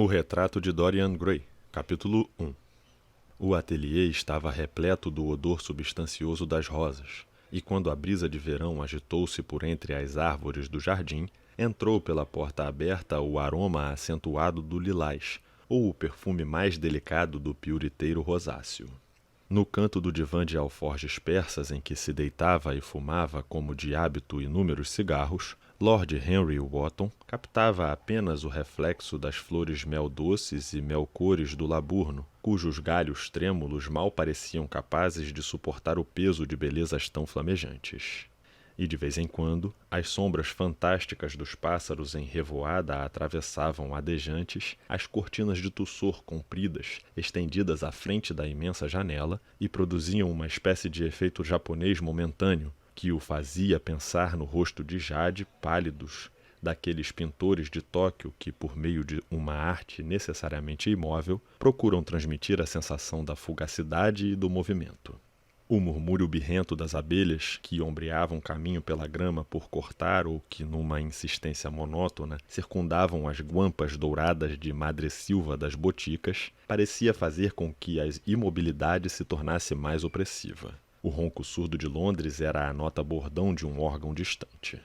O retrato de Dorian Gray, capítulo 1. O ateliê estava repleto do odor substancioso das rosas, e quando a brisa de verão agitou-se por entre as árvores do jardim, entrou pela porta aberta o aroma acentuado do lilás, ou o perfume mais delicado do piuriteiro rosáceo. No canto do divã de alforjes persas em que se deitava e fumava como de hábito inúmeros cigarros, Lord Henry Wotton captava apenas o reflexo das flores mel-doces e mel-cores do laburno, cujos galhos trêmulos mal pareciam capazes de suportar o peso de belezas tão flamejantes. E, de vez em quando, as sombras fantásticas dos pássaros em revoada atravessavam adejantes as cortinas de tussor compridas, estendidas à frente da imensa janela, e produziam uma espécie de efeito japonês momentâneo, que o fazia pensar no rosto de jade pálidos daqueles pintores de Tóquio que, por meio de uma arte necessariamente imóvel, procuram transmitir a sensação da fugacidade e do movimento. O murmúrio birrento das abelhas, que ombreavam caminho pela grama por cortar ou que, numa insistência monótona, circundavam as guampas douradas de madressilva das boticas, parecia fazer com que a imobilidade se tornasse mais opressiva. O ronco surdo de Londres era a nota bordão de um órgão distante.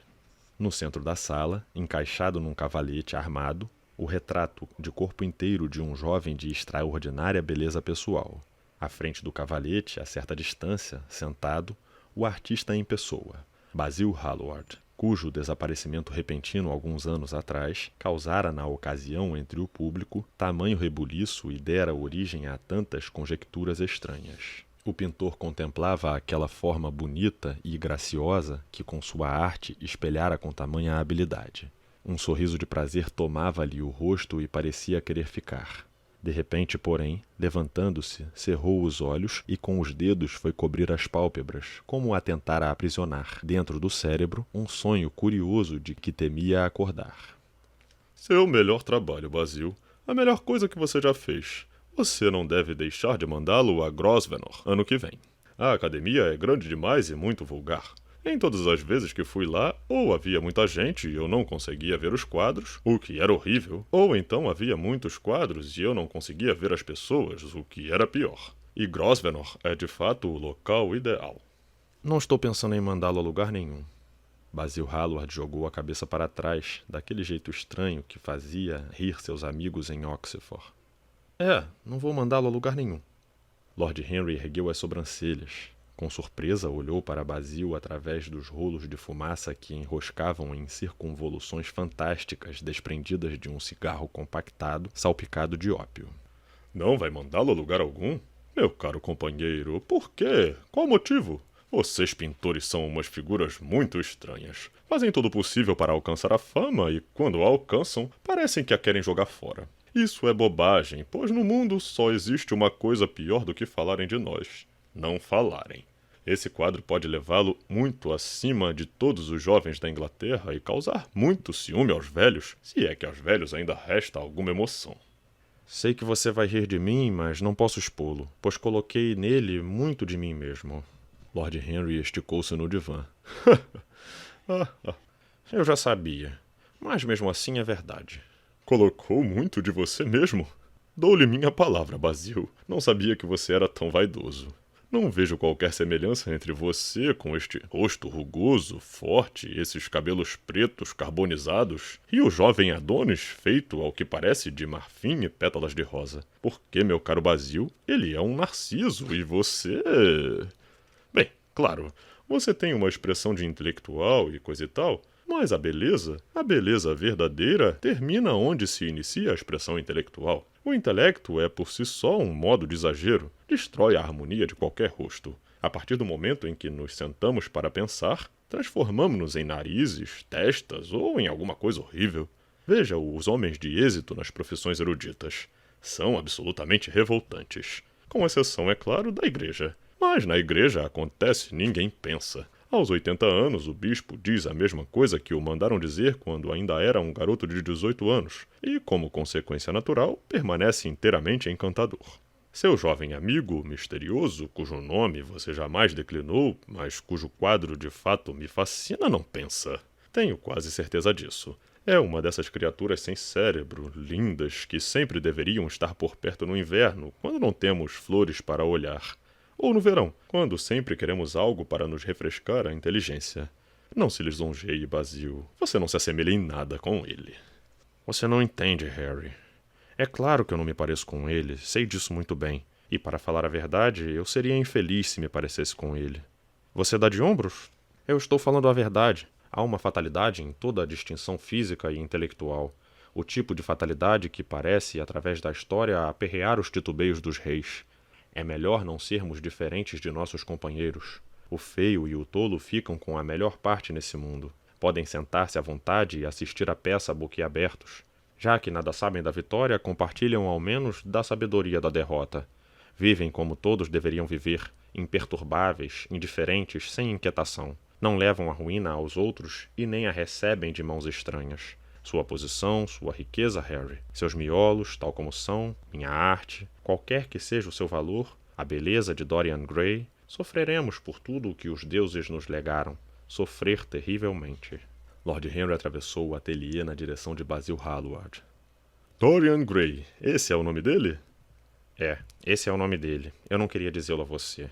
No centro da sala, encaixado num cavalete armado, o retrato de corpo inteiro de um jovem de extraordinária beleza pessoal. À frente do cavalete, a certa distância, sentado, o artista em pessoa, Basil Hallward, cujo desaparecimento repentino alguns anos atrás causara na ocasião entre o público tamanho rebuliço e dera origem a tantas conjecturas estranhas. O pintor contemplava aquela forma bonita e graciosa que com sua arte espelhara com tamanha habilidade. Um sorriso de prazer tomava-lhe o rosto e parecia querer ficar. De repente, porém, levantando-se, cerrou os olhos e com os dedos foi cobrir as pálpebras, como a tentara aprisionar, dentro do cérebro, um sonho curioso de que temia acordar. Seu melhor trabalho, Basil. A melhor coisa que você já fez. Você não deve deixar de mandá-lo a Grosvenor ano que vem. A academia é grande demais e muito vulgar. Em todas as vezes que fui lá, ou havia muita gente e eu não conseguia ver os quadros, o que era horrível, ou então havia muitos quadros e eu não conseguia ver as pessoas, o que era pior. E Grosvenor é de fato o local ideal. Não estou pensando em mandá-lo a lugar nenhum. Basil Hallward jogou a cabeça para trás, daquele jeito estranho que fazia rir seus amigos em Oxford. Não vou mandá-lo a lugar nenhum. Lord Henry ergueu as sobrancelhas. Com surpresa, olhou para Basil através dos rolos de fumaça que enroscavam em circunvoluções fantásticas desprendidas de um cigarro compactado, salpicado de ópio. Não vai mandá-lo a lugar algum? Meu caro companheiro, por quê? Qual o motivo? Vocês pintores são umas figuras muito estranhas. Fazem todo o possível para alcançar a fama e, quando a alcançam, parecem que a querem jogar fora. Isso é bobagem, pois no mundo só existe uma coisa pior do que falarem de nós. Não falarem. Esse quadro pode levá-lo muito acima de todos os jovens da Inglaterra e causar muito ciúme aos velhos, se é que aos velhos ainda resta alguma emoção. Sei que você vai rir de mim, mas não posso expô-lo, pois coloquei nele muito de mim mesmo. Lord Henry esticou-se no divã. Eu já sabia, mas mesmo assim é verdade. Colocou muito de você mesmo? Dou-lhe minha palavra, Basil. Não sabia que você era tão vaidoso. Não vejo qualquer semelhança entre você com este rosto rugoso, forte, esses cabelos pretos carbonizados, e o jovem Adonis feito, ao que parece, de marfim e pétalas de rosa. Porque, meu caro Basil, ele é um narciso e você... Bem, claro, você tem uma expressão de intelectual e coisa e tal, mas a beleza verdadeira, termina onde se inicia a expressão intelectual. O intelecto é por si só um modo de exagero, destrói a harmonia de qualquer rosto. A partir do momento em que nos sentamos para pensar, transformamos-nos em narizes, testas ou em alguma coisa horrível. Veja os homens de êxito nas profissões eruditas. São absolutamente revoltantes. Com exceção, é claro, da igreja. Mas na igreja acontece, ninguém pensa. Aos 80 anos, o bispo diz a mesma coisa que o mandaram dizer quando ainda era um garoto de 18 anos, e, como consequência natural, permanece inteiramente encantador. Seu jovem amigo misterioso, cujo nome você jamais declinou, mas cujo quadro de fato me fascina, não pensa. Tenho quase certeza disso. É uma dessas criaturas sem cérebro, lindas, que sempre deveriam estar por perto no inverno, quando não temos flores para olhar. Ou no verão, quando sempre queremos algo para nos refrescar a inteligência. Não se lisonjeie, Basil. Você não se assemelha em nada com ele. Você não entende, Harry. É claro que eu não me pareço com ele, sei disso muito bem. E para falar a verdade, eu seria infeliz se me parecesse com ele. Você dá de ombros? Eu estou falando a verdade. Há uma fatalidade em toda a distinção física e intelectual. O tipo de fatalidade que parece, através da história, aperrear os titubeios dos reis. É melhor não sermos diferentes de nossos companheiros. O feio e o tolo ficam com a melhor parte nesse mundo. Podem sentar-se à vontade e assistir a peça boquiabertos. Já que nada sabem da vitória, compartilham ao menos da sabedoria da derrota. Vivem como todos deveriam viver, imperturbáveis, indiferentes, sem inquietação. Não levam a ruína aos outros e nem a recebem de mãos estranhas. Sua posição, sua riqueza, Harry, seus miolos, tal como são, minha arte, qualquer que seja o seu valor, a beleza de Dorian Gray, sofreremos por tudo o que os deuses nos legaram, sofrer terrivelmente. Lord Henry atravessou o ateliê na direção de Basil Hallward. Dorian Gray, esse é o nome dele? É, esse é o nome dele. Eu não queria dizê-lo a você.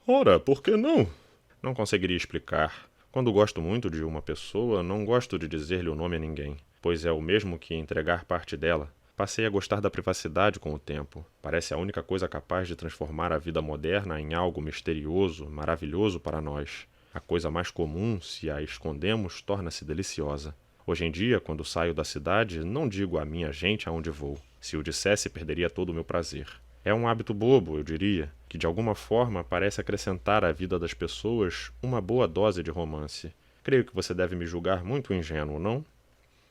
Ora, por que não? Não conseguiria explicar. Quando gosto muito de uma pessoa, não gosto de dizer-lhe o nome a ninguém, pois é o mesmo que entregar parte dela. Passei a gostar da privacidade com o tempo. Parece a única coisa capaz de transformar a vida moderna em algo misterioso, maravilhoso para nós. A coisa mais comum, se a escondemos, torna-se deliciosa. Hoje em dia, quando saio da cidade, não digo à minha gente aonde vou. Se o dissesse, perderia todo o meu prazer. É um hábito bobo, eu diria, que de alguma forma parece acrescentar à vida das pessoas uma boa dose de romance. Creio que você deve me julgar muito ingênuo, não?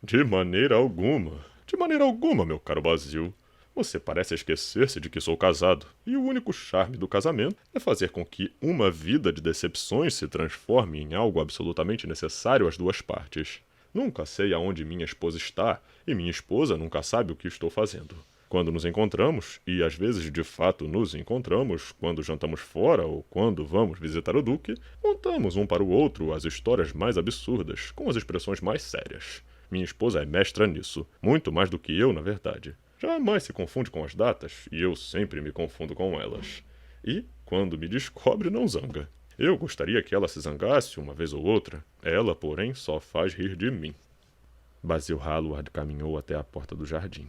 De maneira alguma. De maneira alguma, meu caro Basil. Você parece esquecer-se de que sou casado, e o único charme do casamento é fazer com que uma vida de decepções se transforme em algo absolutamente necessário às duas partes. Nunca sei aonde minha esposa está, e minha esposa nunca sabe o que estou fazendo. Quando nos encontramos, e às vezes de fato nos encontramos, quando jantamos fora ou quando vamos visitar o Duque, contamos um para o outro as histórias mais absurdas, com as expressões mais sérias. Minha esposa é mestra nisso, muito mais do que eu, na verdade. Jamais se confunde com as datas, e eu sempre me confundo com elas. E, quando me descobre, não zanga. Eu gostaria que ela se zangasse uma vez ou outra. Ela, porém, só faz rir de mim. Basil Hallward caminhou até a porta do jardim.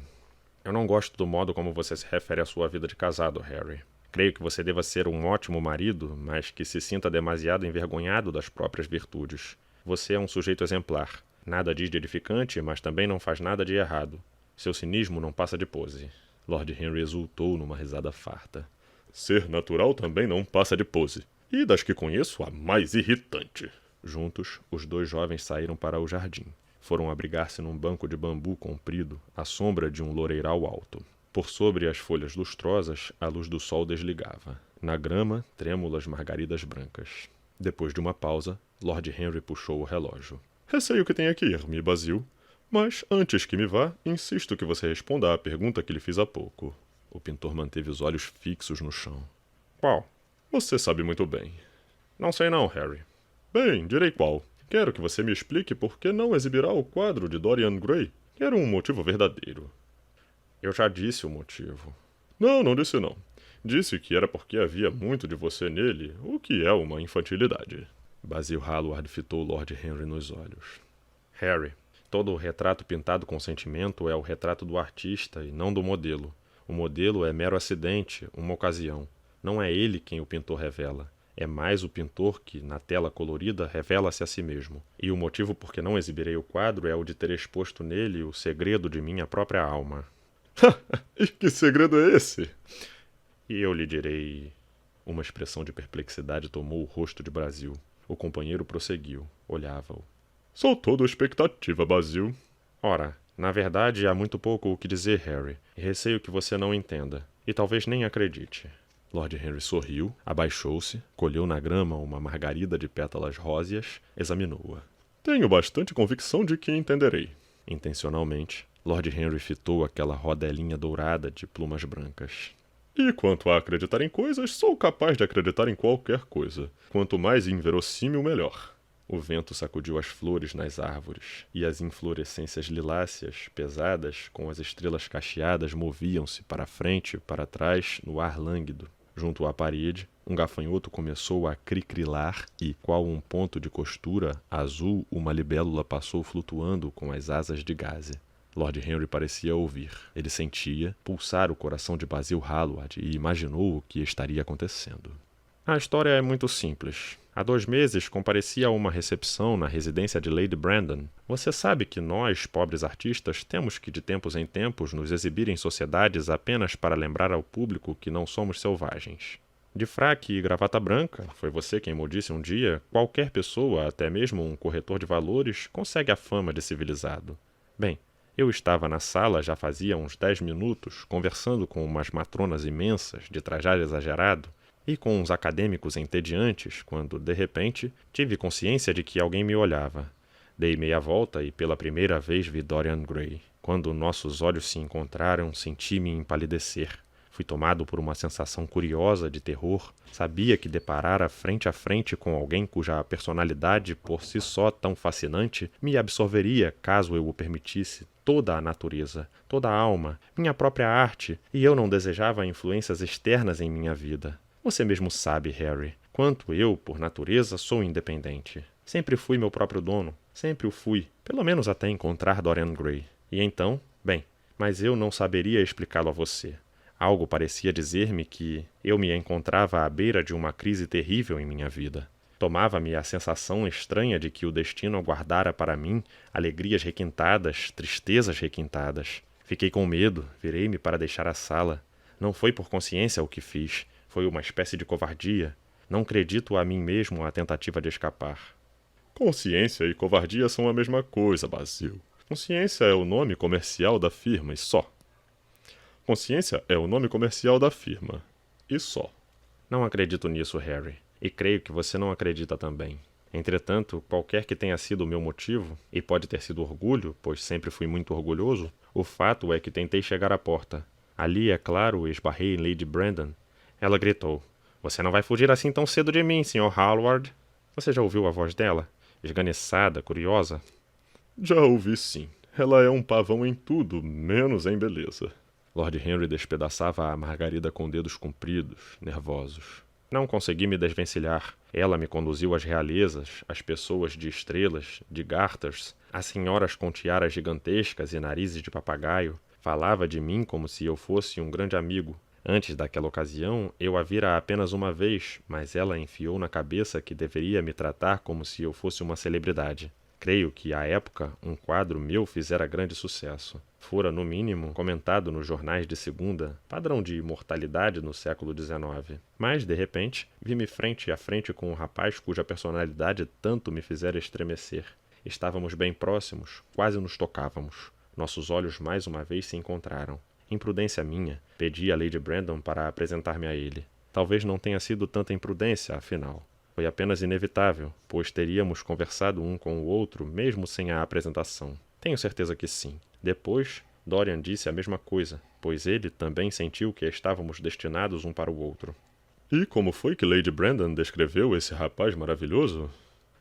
Eu não gosto do modo como você se refere à sua vida de casado, Harry. Creio que você deva ser um ótimo marido, mas que se sinta demasiado envergonhado das próprias virtudes. Você é um sujeito exemplar. Nada diz de edificante, mas também não faz nada de errado. Seu cinismo não passa de pose. Lord Henry exultou numa risada farta. Ser natural também não passa de pose. E das que conheço, a mais irritante. Juntos, os dois jovens saíram para o jardim. Foram abrigar-se num banco de bambu comprido, à sombra de um loureiral alto. Por sobre as folhas lustrosas, a luz do sol desligava. Na grama, trêmulas margaridas brancas. Depois de uma pausa, Lord Henry puxou o relógio. Receio que tenha que ir-me, Basil. Mas, antes que me vá, insisto que você responda à pergunta que lhe fiz há pouco. O pintor manteve os olhos fixos no chão. Qual? Você sabe muito bem. Não sei não, Harry. Bem, direi qual. Quero que você me explique por que não exibirá o quadro de Dorian Gray. Quero um motivo verdadeiro. Eu já disse o motivo. Não disse não. Disse que era porque havia muito de você nele, o que é uma infantilidade. Basil Hallward fitou Lord Henry nos olhos. Harry, todo o retrato pintado com sentimento é o retrato do artista e não do modelo. O modelo é mero acidente, uma ocasião. Não é ele quem o pintor revela. É mais o pintor que, na tela colorida, revela-se a si mesmo. E o motivo por que não exibirei o quadro é o de ter exposto nele o segredo de minha própria alma. E que segredo é esse? E eu lhe direi... Uma expressão de perplexidade tomou o rosto de Basil. O companheiro prosseguiu. Olhava-o. Sou todo expectativa, Basil. Ora, na verdade, há muito pouco o que dizer, Harry. E receio que você não entenda. E talvez nem acredite. Lord Henry sorriu, abaixou-se, colheu na grama uma margarida de pétalas róseas, examinou-a. Tenho bastante convicção de que entenderei. Intencionalmente, Lord Henry fitou aquela rodelinha dourada de plumas brancas. E quanto a acreditar em coisas, sou capaz de acreditar em qualquer coisa. Quanto mais inverossímil, melhor. O vento sacudiu as flores nas árvores, e as inflorescências liláceas, pesadas, com as estrelas cacheadas, moviam-se para frente e para trás no ar lânguido. Junto à parede, um gafanhoto começou a cricrilar e, qual um ponto de costura azul, uma libélula passou flutuando com as asas de gaze. Lord Henry parecia ouvir. Ele sentia pulsar o coração de Basil Hallward e imaginou o que estaria acontecendo. A história é muito simples. Há 2 meses compareci a uma recepção na residência de Lady Brandon. Você sabe que nós, pobres artistas, temos que de tempos em tempos nos exibir em sociedades apenas para lembrar ao público que não somos selvagens. De fraque e gravata branca, foi você quem me disse um dia, qualquer pessoa, até mesmo um corretor de valores, consegue a fama de civilizado. Bem, eu estava na sala já fazia uns 10 minutos, conversando com umas matronas imensas, de trajado exagerado, e com uns acadêmicos entediantes, quando, de repente, tive consciência de que alguém me olhava. Dei meia volta e pela primeira vez vi Dorian Gray. Quando nossos olhos se encontraram, senti-me empalidecer. Fui tomado por uma sensação curiosa de terror. Sabia que deparara frente a frente com alguém cuja personalidade, por si só tão fascinante, me absorveria, caso eu o permitisse, toda a natureza, toda a alma, minha própria arte, e eu não desejava influências externas em minha vida. Você mesmo sabe, Harry, quanto eu, por natureza, sou independente. Sempre fui meu próprio dono, sempre o fui, pelo menos até encontrar Dorian Gray. E então, bem, mas eu não saberia explicá-lo a você. Algo parecia dizer-me que eu me encontrava à beira de uma crise terrível em minha vida. Tomava-me a sensação estranha de que o destino aguardara para mim alegrias requintadas, tristezas requintadas. Fiquei com medo, virei-me para deixar a sala. Não foi por consciência o que fiz. Foi uma espécie de covardia. Não acredito a mim mesmo a tentativa de escapar. Consciência e covardia são a mesma coisa, Basil. Consciência é o nome comercial da firma e só. Consciência é o nome comercial da firma e só. Não acredito nisso, Harry. E creio que você não acredita também. Entretanto, qualquer que tenha sido o meu motivo, e pode ter sido orgulho, pois sempre fui muito orgulhoso, o fato é que tentei chegar à porta. Ali, é claro, esbarrei em Lady Brandon. Ela gritou: "Você não vai fugir assim tão cedo de mim, Sr. Hallward." Você já ouviu a voz dela? Esganiçada, curiosa? Já ouvi sim. Ela é um pavão em tudo, menos em beleza. Lord Henry despedaçava a margarida com dedos compridos, nervosos. Não consegui me desvencilhar. Ela me conduziu às realezas, às pessoas de estrelas, de garters, às senhoras com tiaras gigantescas e narizes de papagaio. Falava de mim como se eu fosse um grande amigo. Antes daquela ocasião, eu a vira apenas uma vez, mas ela enfiou na cabeça que deveria me tratar como se eu fosse uma celebridade. Creio que, à época, um quadro meu fizera grande sucesso. Fora, no mínimo, comentado nos jornais de segunda, padrão de imortalidade no século XIX. Mas, de repente, vi-me frente a frente com um rapaz cuja personalidade tanto me fizera estremecer. Estávamos bem próximos, quase nos tocávamos. Nossos olhos mais uma vez se encontraram. Imprudência minha, pedi a Lady Brandon para apresentar-me a ele. Talvez não tenha sido tanta imprudência, afinal. Foi apenas inevitável, pois teríamos conversado um com o outro mesmo sem a apresentação. Tenho certeza que sim. Depois, Dorian disse a mesma coisa, pois ele também sentiu que estávamos destinados um para o outro. E como foi que Lady Brandon descreveu esse rapaz maravilhoso?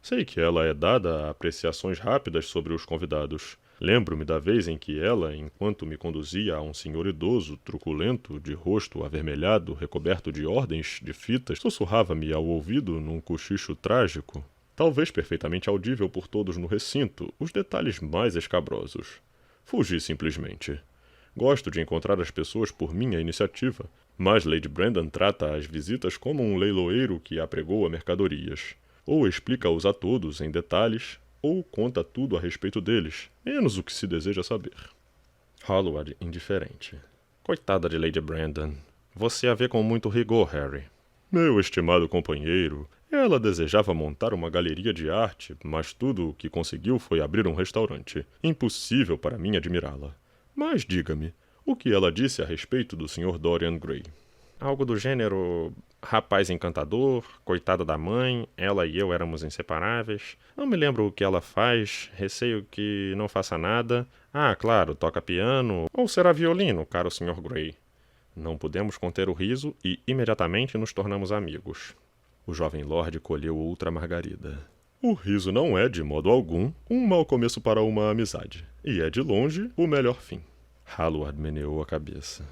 Sei que ela é dada a apreciações rápidas sobre os convidados. Lembro-me da vez em que ela, enquanto me conduzia a um senhor idoso, truculento, de rosto avermelhado, recoberto de ordens de fitas, sussurrava-me ao ouvido num cochicho trágico, talvez perfeitamente audível por todos no recinto, os detalhes mais escabrosos. Fugi simplesmente. Gosto de encontrar as pessoas por minha iniciativa, mas Lady Brandon trata as visitas como um leiloeiro que apregoa mercadorias. Ou explica-os a todos em detalhes, ou conta tudo a respeito deles, menos o que se deseja saber. Hallward, indiferente. Coitada de Lady Brandon. Você a vê com muito rigor, Harry. Meu estimado companheiro, ela desejava montar uma galeria de arte, mas tudo o que conseguiu foi abrir um restaurante. Impossível para mim admirá-la. Mas diga-me, o que ela disse a respeito do Sr. Dorian Gray? Algo do gênero: rapaz encantador, coitada da mãe, ela e eu éramos inseparáveis. Não me lembro o que ela faz, receio que não faça nada. Ah, claro, toca piano, ou será violino, caro Sr. Gray. Não pudemos conter o riso e imediatamente nos tornamos amigos. O jovem lord colheu outra margarida. O riso não é, de modo algum, um mau começo para uma amizade, e é, de longe, o melhor fim. Hallward meneou a cabeça.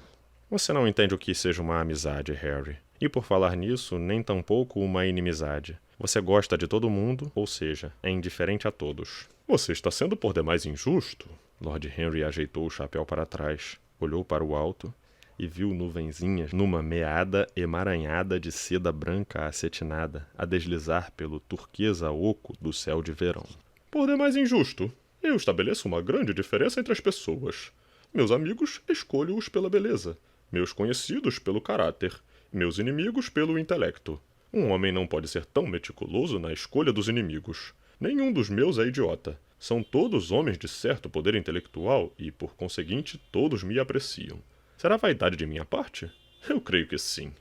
Você não entende o que seja uma amizade, Harry. E por falar nisso, nem tampouco uma inimizade. Você gosta de todo mundo, ou seja, é indiferente a todos. Você está sendo por demais injusto. Lord Henry ajeitou o chapéu para trás, olhou para o alto e viu nuvenzinhas numa meada emaranhada de seda branca acetinada a deslizar pelo turquesa oco do céu de verão. Por demais injusto. Eu estabeleço uma grande diferença entre as pessoas. Meus amigos, escolho-os pela beleza. Meus conhecidos, pelo caráter. Meus inimigos, pelo intelecto. Um homem não pode ser tão meticuloso na escolha dos inimigos. Nenhum dos meus é idiota. São todos homens de certo poder intelectual e, por conseguinte, todos me apreciam. Será vaidade de minha parte? Eu creio que sim.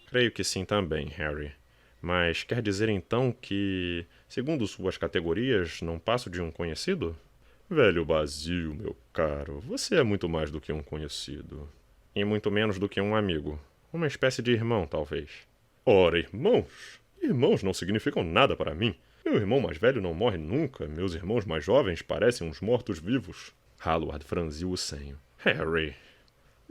Creio que sim também, Harry. Mas quer dizer então que, segundo suas categorias, não passo de um conhecido? Velho Basil, meu caro, você é muito mais do que um conhecido. E muito menos do que um amigo. Uma espécie de irmão, talvez. Ora, irmãos? Irmãos não significam nada para mim. Meu irmão mais velho não morre nunca. Meus irmãos mais jovens parecem uns mortos-vivos. Hallward franziu o senho. Harry...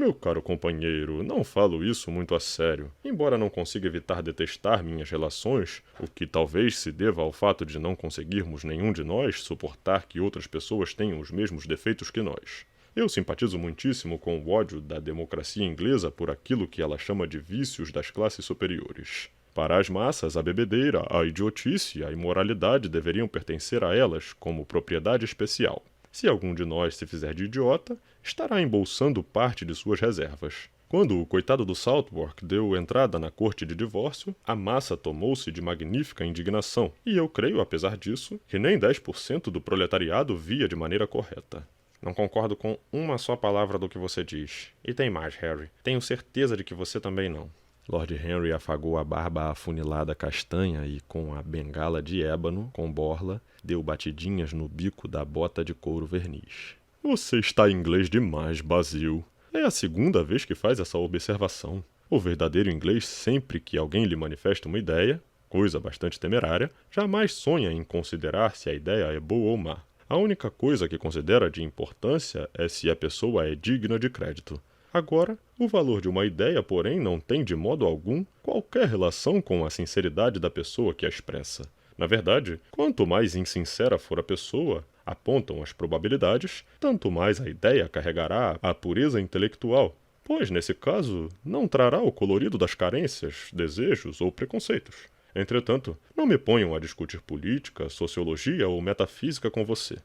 Meu caro companheiro, não falo isso muito a sério. Embora não consiga evitar detestar minhas relações, o que talvez se deva ao fato de não conseguirmos nenhum de nós suportar que outras pessoas tenham os mesmos defeitos que nós. Eu simpatizo muitíssimo com o ódio da democracia inglesa por aquilo que ela chama de vícios das classes superiores. Para as massas, a bebedeira, a idiotice e a imoralidade deveriam pertencer a elas como propriedade especial. Se algum de nós se fizer de idiota, estará embolsando parte de suas reservas. Quando o coitado do Southwark deu entrada na corte de divórcio, a massa tomou-se de magnífica indignação, e eu creio, apesar disso, que nem 10% do proletariado via de maneira correta. Não concordo com uma só palavra do que você diz. E tem mais, Harry. Tenho certeza de que você também não. Lord Henry afagou a barba afunilada castanha e, com a bengala de ébano, com borla, deu batidinhas no bico da bota de couro verniz. Você está inglês demais, Basil. É a segunda vez que faz essa observação. O verdadeiro inglês, sempre que alguém lhe manifesta uma ideia, coisa bastante temerária, jamais sonha em considerar se a ideia é boa ou má. A única coisa que considera de importância é se a pessoa é digna de crédito. Agora, o valor de uma ideia, porém, não tem de modo algum qualquer relação com a sinceridade da pessoa que a expressa. Na verdade, quanto mais insincera for a pessoa, apontam as probabilidades, tanto mais a ideia carregará a pureza intelectual, pois, nesse caso, não trará o colorido das carências, desejos ou preconceitos. Entretanto, não me ponham a discutir política, sociologia ou metafísica com você.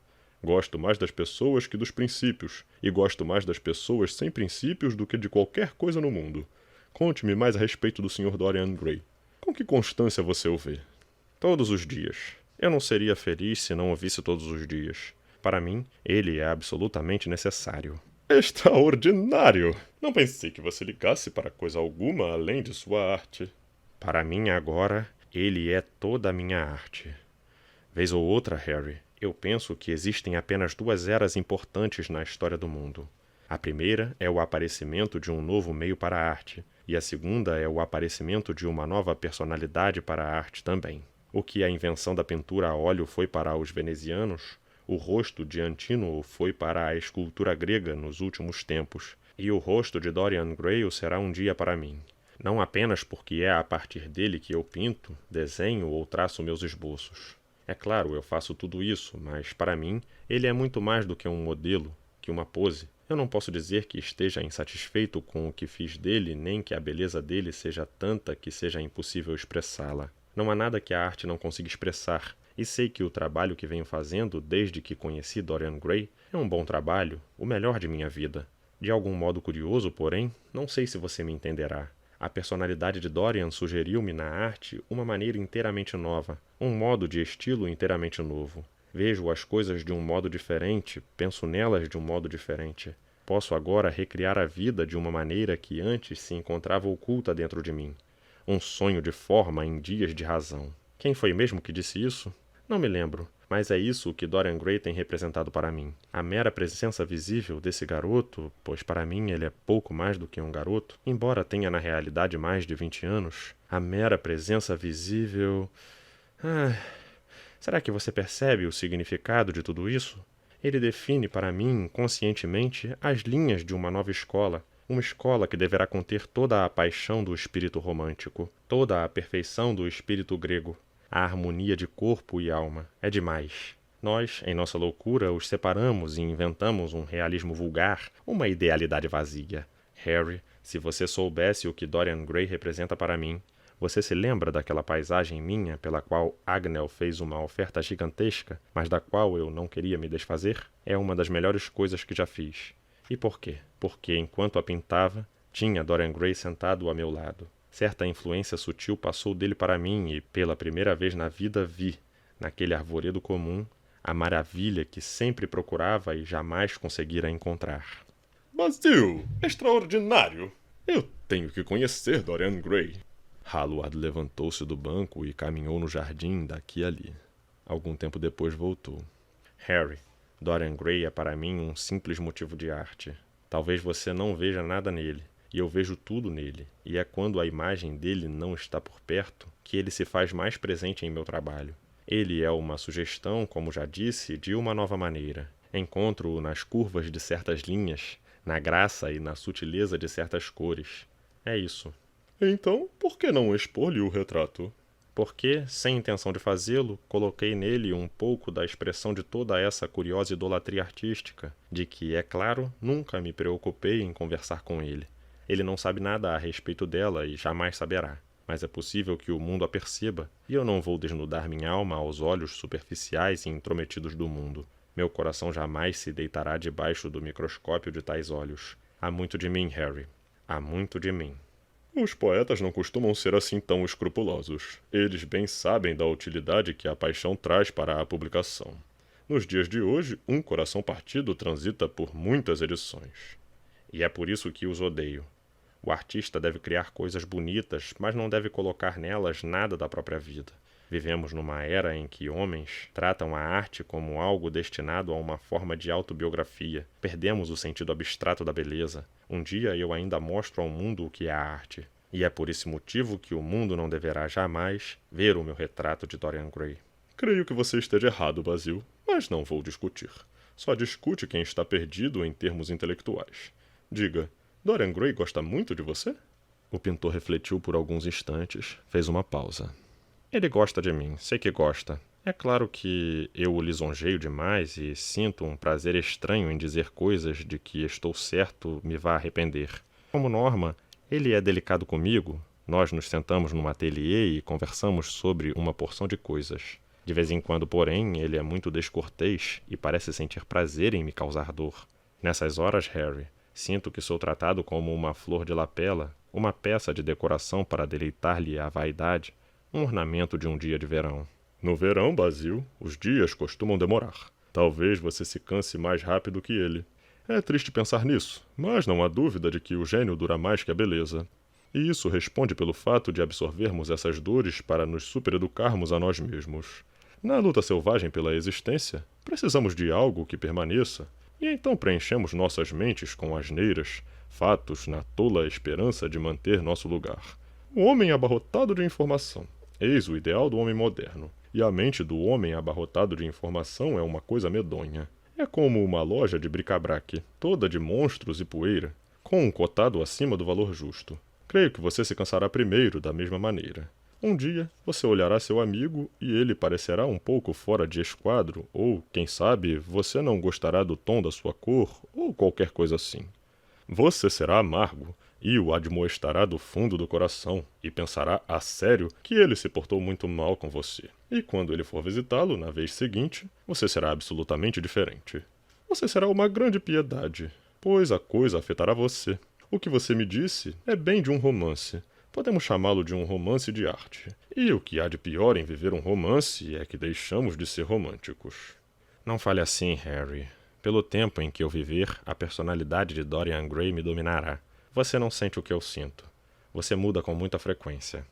Gosto mais das pessoas que dos princípios, e gosto mais das pessoas sem princípios do que de qualquer coisa no mundo. Conte-me mais a respeito do Sr. Dorian Gray. Com que constância você o vê? Todos os dias. Eu não seria feliz se não o visse todos os dias. Para mim, ele é absolutamente necessário. Extraordinário! Não pensei que você ligasse para coisa alguma além de sua arte. Para mim, agora, ele é toda a minha arte. Vez ou outra, Harry, eu penso que existem apenas duas eras importantes na história do mundo. A primeira é o aparecimento de um novo meio para a arte, e a segunda é o aparecimento de uma nova personalidade para a arte também. O que a invenção da pintura a óleo foi para os venezianos, o rosto de Antínuo foi para a escultura grega nos últimos tempos, e o rosto de Dorian Gray o será um dia para mim. Não apenas porque é a partir dele que eu pinto, desenho ou traço meus esboços. É claro, eu faço tudo isso, mas para mim ele é muito mais do que um modelo, que uma pose. Eu não posso dizer que esteja insatisfeito com o que fiz dele, nem que a beleza dele seja tanta que seja impossível expressá-la. Não há nada que a arte não consiga expressar, e sei que o trabalho que venho fazendo desde que conheci Dorian Gray é um bom trabalho, o melhor de minha vida. De algum modo curioso, porém, não sei se você me entenderá. A personalidade de Dorian sugeriu-me na arte uma maneira inteiramente nova, um modo de estilo inteiramente novo. Vejo as coisas de um modo diferente, penso nelas de um modo diferente. Posso agora recriar a vida de uma maneira que antes se encontrava oculta dentro de mim. Um sonho de forma em dias de razão. Quem foi mesmo que disse isso? Não me lembro, mas é isso que Dorian Gray tem representado para mim. A mera presença visível desse garoto, pois para mim ele é pouco mais do que um garoto, embora tenha na realidade mais de 20 anos, a mera presença visível... Será que você percebe o significado de tudo isso? Ele define para mim, conscientemente, as linhas de uma nova escola. Uma escola que deverá conter toda a paixão do espírito romântico, toda a perfeição do espírito grego. A harmonia de corpo e alma. É demais. Nós, em nossa loucura, os separamos e inventamos um realismo vulgar, uma idealidade vazia. Harry, se você soubesse o que Dorian Gray representa para mim, você se lembra daquela paisagem minha pela qual Agnell fez uma oferta gigantesca, mas da qual eu não queria me desfazer? É uma das melhores coisas que já fiz. E por quê? Porque, enquanto a pintava, tinha Dorian Gray sentado a meu lado. Certa influência sutil passou dele para mim e, pela primeira vez na vida, vi, naquele arvoredo comum, a maravilha que sempre procurava e jamais conseguira encontrar. Basil, extraordinário! Eu tenho que conhecer Dorian Gray. Hallward levantou-se do banco e caminhou no jardim daqui a ali. Algum tempo depois voltou. Harry, Dorian Gray é para mim um simples motivo de arte. Talvez você não veja nada nele, e eu vejo tudo nele, e é quando a imagem dele não está por perto que ele se faz mais presente em meu trabalho. Ele é uma sugestão, como já disse, de uma nova maneira. Encontro-o nas curvas de certas linhas, na graça e na sutileza de certas cores. É isso. Então, por que não expor-lhe o retrato? Porque, sem intenção de fazê-lo, coloquei nele um pouco da expressão de toda essa curiosa idolatria artística, de que, é claro, nunca me preocupei em conversar com ele. Ele não sabe nada a respeito dela e jamais saberá. Mas é possível que o mundo a perceba, e eu não vou desnudar minha alma aos olhos superficiais e intrometidos do mundo. Meu coração jamais se deitará debaixo do microscópio de tais olhos. Há muito de mim, Harry. Há muito de mim. Os poetas não costumam ser assim tão escrupulosos. Eles bem sabem da utilidade que a paixão traz para a publicação. Nos dias de hoje, um coração partido transita por muitas edições. E é por isso que os odeio. O artista deve criar coisas bonitas, mas não deve colocar nelas nada da própria vida. Vivemos numa era em que homens tratam a arte como algo destinado a uma forma de autobiografia. Perdemos o sentido abstrato da beleza. Um dia eu ainda mostro ao mundo o que é a arte. E é por esse motivo que o mundo não deverá jamais ver o meu retrato de Dorian Gray. Creio que você esteja errado, Basil, mas não vou discutir. Só discute quem está perdido em termos intelectuais. Diga, Dorian Gray gosta muito de você? O pintor refletiu por alguns instantes, fez uma pausa. Ele gosta de mim, sei que gosta. É claro que eu o lisonjeio demais e sinto um prazer estranho em dizer coisas de que estou certo me vá arrepender. Como norma, ele é delicado comigo. Nós nos sentamos num ateliê e conversamos sobre uma porção de coisas. De vez em quando, porém, ele é muito descortês e parece sentir prazer em me causar dor. Nessas horas, Harry, sinto que sou tratado como uma flor de lapela, uma peça de decoração para deleitar-lhe a vaidade, um ornamento de um dia de verão. No verão, Basil, os dias costumam demorar. Talvez você se canse mais rápido que ele. É triste pensar nisso, mas não há dúvida de que o gênio dura mais que a beleza. E isso responde pelo fato de absorvermos essas dores para nos supereducarmos a nós mesmos. Na luta selvagem pela existência, precisamos de algo que permaneça, e então preenchemos nossas mentes com asneiras, fatos na tola esperança de manter nosso lugar. O homem abarrotado de informação. Eis o ideal do homem moderno. E a mente do homem abarrotado de informação é uma coisa medonha. É como uma loja de bric-a-brac, toda de monstros e poeira, com um cotado acima do valor justo. Creio que você se cansará primeiro da mesma maneira. Um dia, você olhará seu amigo e ele parecerá um pouco fora de esquadro, ou, quem sabe, você não gostará do tom da sua cor, ou qualquer coisa assim. Você será amargo, e o admoestará do fundo do coração, e pensará a sério que ele se portou muito mal com você. E quando ele for visitá-lo na vez seguinte, você será absolutamente diferente. Você será uma grande piedade, pois a coisa afetará você. O que você me disse é bem de um romance. Podemos chamá-lo de um romance de arte. E o que há de pior em viver um romance é que deixamos de ser românticos. Não fale assim, Harry. Pelo tempo em que eu viver, a personalidade de Dorian Gray me dominará. Você não sente o que eu sinto. Você muda com muita frequência.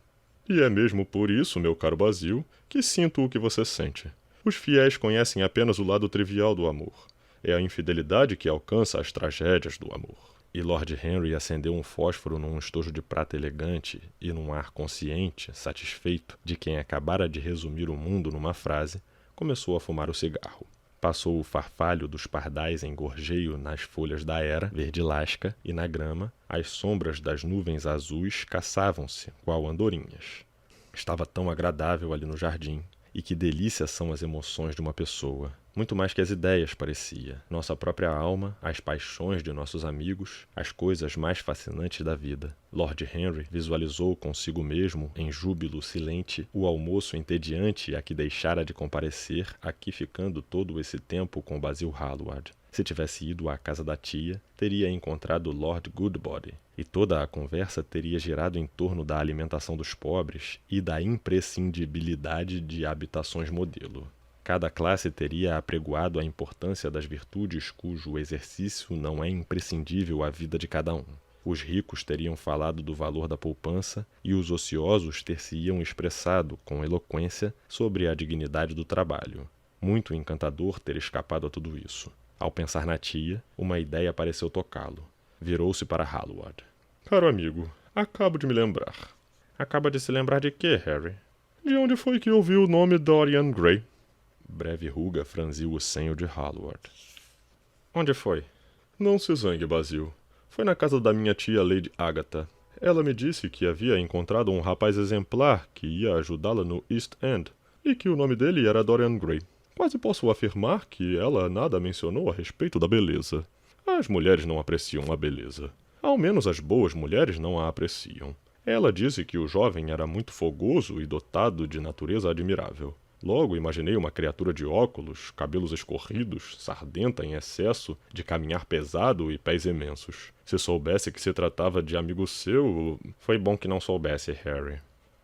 E é mesmo por isso, meu caro Basil, que sinto o que você sente. Os fiéis conhecem apenas o lado trivial do amor. É a infidelidade que alcança as tragédias do amor. E Lord Henry acendeu um fósforo num estojo de prata elegante e num ar consciente, satisfeito, de quem acabara de resumir o mundo numa frase, começou a fumar o cigarro. Passou o farfalho dos pardais em gorjeio nas folhas da era, verde lasca, e na grama, as sombras das nuvens azuis caçavam-se, qual andorinhas. Estava tão agradável ali no jardim. E que delícia são as emoções de uma pessoa. Muito mais que as ideias, parecia. Nossa própria alma, as paixões de nossos amigos, as coisas mais fascinantes da vida. Lord Henry visualizou consigo mesmo, em júbilo silente, o almoço entediante a que deixara de comparecer, aqui ficando todo esse tempo com Basil Hallward. Se tivesse ido à casa da tia, teria encontrado Lord Goodbody, e toda a conversa teria girado em torno da alimentação dos pobres e da imprescindibilidade de habitações modelo. Cada classe teria apregoado a importância das virtudes cujo exercício não é imprescindível à vida de cada um. Os ricos teriam falado do valor da poupança e os ociosos ter-se-iam expressado, com eloquência, sobre a dignidade do trabalho. Muito encantador ter escapado a tudo isso. Ao pensar na tia, uma ideia pareceu tocá-lo. Virou-se para Hallward. Caro amigo, acabo de me lembrar. Acaba de se lembrar de quê, Harry? De onde foi que ouviu o nome Dorian Gray? Breve ruga franziu o senho de Hallward. Onde foi? Não se zangue, Basil. Foi na casa da minha tia Lady Agatha. Ela me disse que havia encontrado um rapaz exemplar que ia ajudá-la no East End, e que o nome dele era Dorian Gray. Quase posso afirmar que ela nada mencionou a respeito da beleza. As mulheres não apreciam a beleza. Ao menos as boas mulheres não a apreciam. Ela disse que o jovem era muito fogoso e dotado de natureza admirável. Logo imaginei uma criatura de óculos, cabelos escorridos, sardenta em excesso, de caminhar pesado e pés imensos. Se soubesse que se tratava de amigo seu... Foi bom que não soubesse, Harry.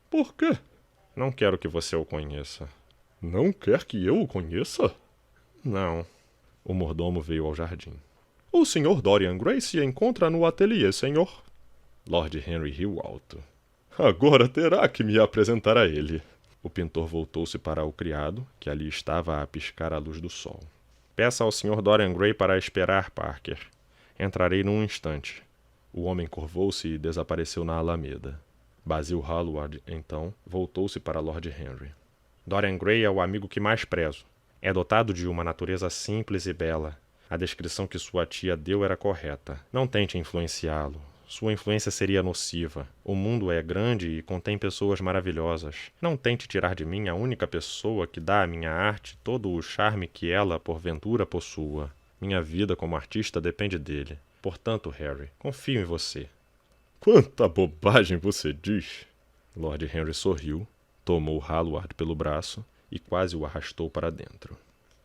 Por quê? Não quero que você o conheça. Não quer que eu o conheça? Não. O mordomo veio ao jardim. O Sr. Dorian Gray se encontra no ateliê, senhor. Lord Henry riu alto. Agora terá que me apresentar a ele. O pintor voltou-se para o criado, que ali estava a piscar à luz do sol. Peça ao Sr. Dorian Gray para esperar, Parker. Entrarei num instante. O homem curvou-se e desapareceu na alameda. Basil Hallward, então, voltou-se para Lord Henry. Dorian Gray é o amigo que mais prezo. É dotado de uma natureza simples e bela. A descrição que sua tia deu era correta. Não tente influenciá-lo. Sua influência seria nociva. O mundo é grande e contém pessoas maravilhosas. Não tente tirar de mim a única pessoa que dá à minha arte todo o charme que ela, porventura, possua. Minha vida como artista depende dele. Portanto, Harry, confio em você. Quanta bobagem você diz! Lord Henry sorriu, tomou Hallward pelo braço e quase o arrastou para dentro.